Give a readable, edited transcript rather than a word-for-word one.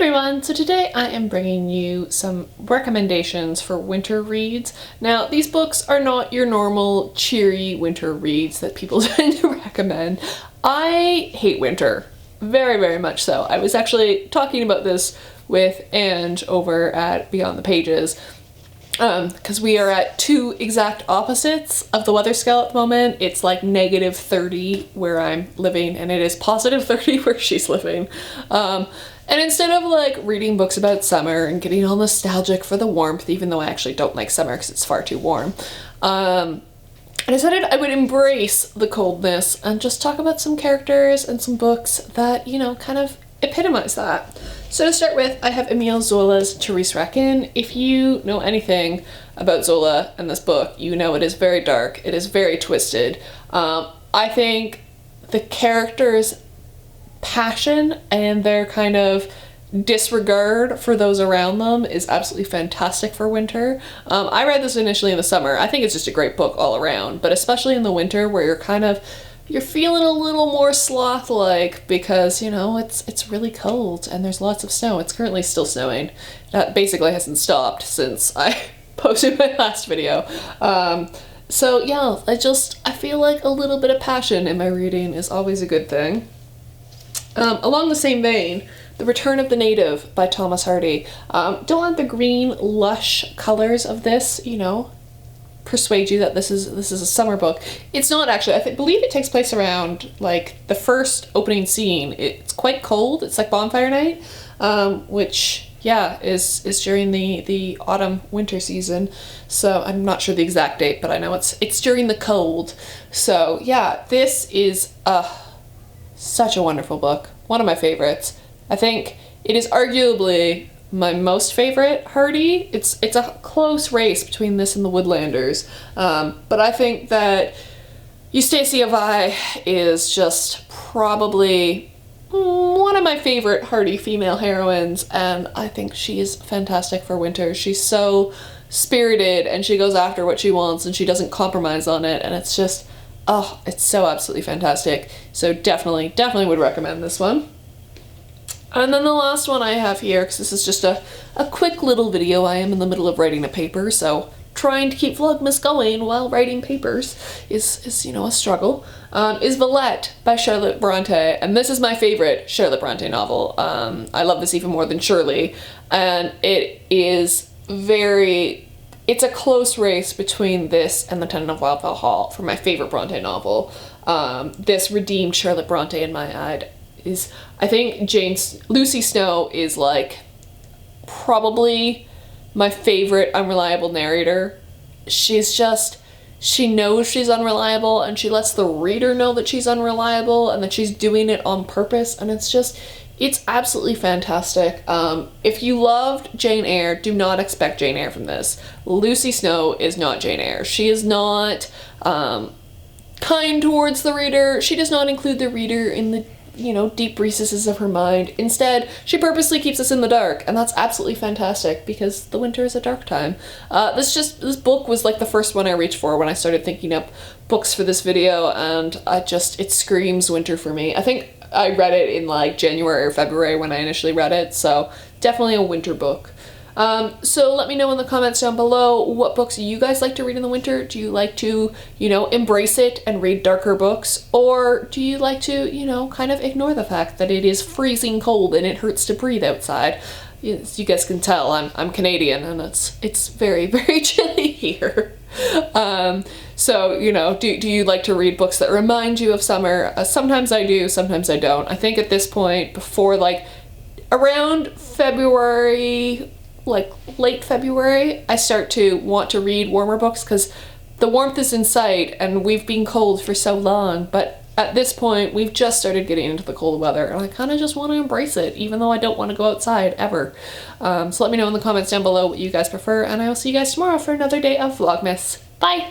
everyone! So today I am bringing you some recommendations for winter reads. Now, these books are not your normal cheery winter reads that people tend to recommend. I hate winter. Very, very much so. I was actually talking about this with Ange over at Beyond the Pages, because we are at two exact opposites of the weather scale at the moment. It's like -30 where I'm living, and it is +30 where she's living. And instead of like reading books about summer and getting all nostalgic for the warmth, even though I actually don't like summer because it's far too warm, I decided I would embrace the coldness and just talk about some characters and some books that, you know, kind of epitomize that. So to start with, I have Émile Zola's Therese Raquin. If you know anything about Zola and this book, you know it is very dark, it is very twisted. I think the characters' passion and their kind of disregard for those around them is absolutely fantastic for winter. I read this initially in the summer. I think it's just a great book all around, but especially in the winter where you're feeling a little more sloth-like because, you know, it's really cold and there's lots of snow. It's currently still snowing. That basically hasn't stopped since I posted my last video. So yeah, I feel like a little bit of passion in my reading is always a good thing. Along the same vein, The Return of the Native by Thomas Hardy. Don't let the green, lush colors of this, you know, persuade you that this is a summer book. It's not actually. I believe it takes place around like the first opening scene. It's quite cold. It's like bonfire night, which yeah is during the autumn winter season. So I'm not sure the exact date, but I know it's during the cold. So yeah, this is such a wonderful book. One of my favorites. I think it is arguably my most favorite Hardy. It's a close race between this and The Woodlanders, but I think that Eustacia Vi is just probably one of my favorite Hardy female heroines, and I think she is fantastic for winter. She's so spirited and she goes after what she wants and she doesn't compromise on it, and it's just, oh, it's so absolutely fantastic. So definitely would recommend this one. And then the last one I have here, because this is just a quick little video. I am in the middle of writing a paper, so trying to keep Vlogmas going while writing papers is you know, a struggle, is Villette by Charlotte Bronte. And this is my favorite Charlotte Bronte novel. I love this even more than Shirley, and it's a close race between this and The Tenant of Wildfell Hall for my favorite Bronte novel. This redeemed Charlotte Bronte in my eye. I think Lucy Snow is like probably my favorite unreliable narrator. She knows she's unreliable and she lets the reader know that she's unreliable and that she's doing it on purpose, and it's absolutely fantastic. If you loved Jane Eyre, do not expect Jane Eyre from this. Lucy Snow is not Jane Eyre. She is not kind towards the reader. She does not include the reader in the, you know, deep recesses of her mind. Instead, she purposely keeps us in the dark, and that's absolutely fantastic because the winter is a dark time. This book was like the first one I reached for when I started thinking up books for this video, and it screams winter for me. I think I read it in like January or February when I initially read it, so definitely a winter book. So let me know in the comments down below what books you guys like to read in the winter. Do you like to, you know, embrace it and read darker books? Or do you like to, you know, kind of ignore the fact that it is freezing cold and it hurts to breathe outside? As you guys can tell, I'm Canadian and it's very, very chilly here. So, you know, do you like to read books that remind you of summer? Sometimes I do, sometimes I don't. I think at this point, before like around February, like late February, I start to want to read warmer books because the warmth is in sight and we've been cold for so long, but at this point we've just started getting into the cold weather and I kind of just want to embrace it even though I don't want to go outside ever. So let me know in the comments down below what you guys prefer, and I will see you guys tomorrow for another day of Vlogmas. Bye!